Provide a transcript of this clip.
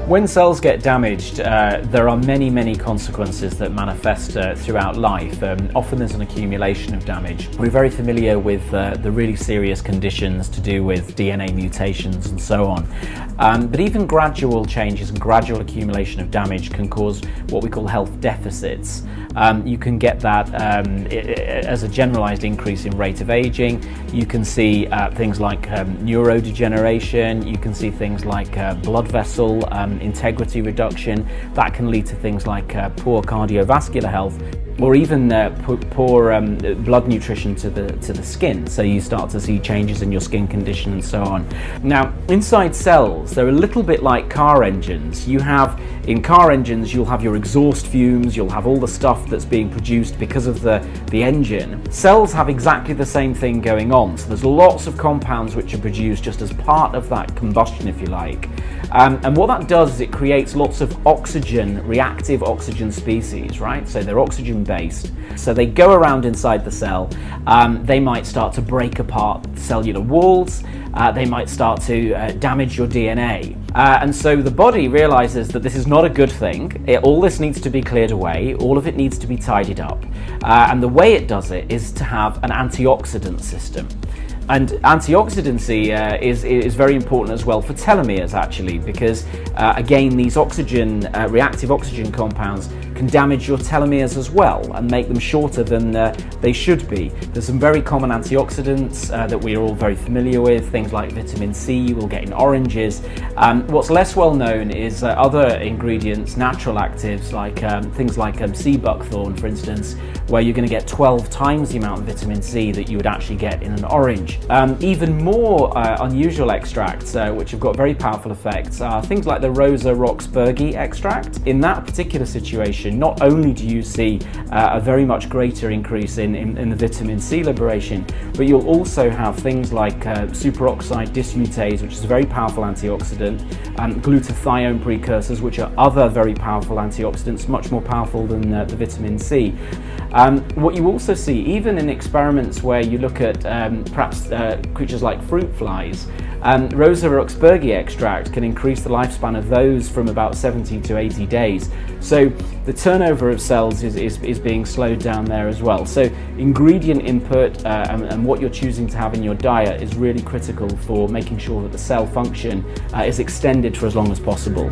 When cells get damaged, there are many consequences that manifest throughout life. Often there's an accumulation of damage. We're very familiar with the really serious conditions to do with DNA mutations and so on. But even gradual changes and gradual accumulation of damage can cause what we call health deficits. You can get that as a generalized increase in rate of aging. You can see things like neurodegeneration. You can see things like blood vessel integrity reduction. That can lead to things like poor cardiovascular health, or even poor blood nutrition to the skin. So you start to see changes in your skin condition and so on. Now, inside cells, they're a little bit like car engines. In car engines, you'll have your exhaust fumes, you'll have all the stuff that's being produced because of the engine. Cells have exactly the same thing going on. So there's lots of compounds which are produced just as part of that combustion, if you like. And what that does is it creates lots of oxygen, reactive oxygen species, right? So they're oxygen based. So they go around inside the cell. They might start to break apart cellular walls. They might start to damage your DNA. And so the body realizes that this is not a good thing. All this needs to be cleared away. All of it needs to be tidied up. And the way it does it is to have an antioxidant system. And antioxidancy is very important as well for telomeres, actually, because again, these reactive oxygen compounds can damage your telomeres as well and make them shorter than they should be. There's some very common antioxidants that we're all very familiar with, things like vitamin C you will get in oranges. What's less well known is other ingredients, natural actives, like things like sea buckthorn, for instance, where you're going to get 12 times the amount of vitamin C that you would actually get in an orange. Even more unusual extracts, which have got very powerful effects, are things like the Rosa Roxburghi extract. In that particular situation, not only do you see a very much greater increase in the vitamin C liberation, but you'll also have things like superoxide dismutase, which is a very powerful antioxidant, glutathione precursors, which are other very powerful antioxidants, much more powerful than the vitamin C. What you also see, even in experiments where you look at perhaps creatures like fruit flies, Rosa Roxburghi extract can increase the lifespan of those from about 70 to 80 days. So the turnover of cells is being slowed down there as well. So ingredient input and what you're choosing to have in your diet is really critical for making sure that the cell function is extended for as long as possible.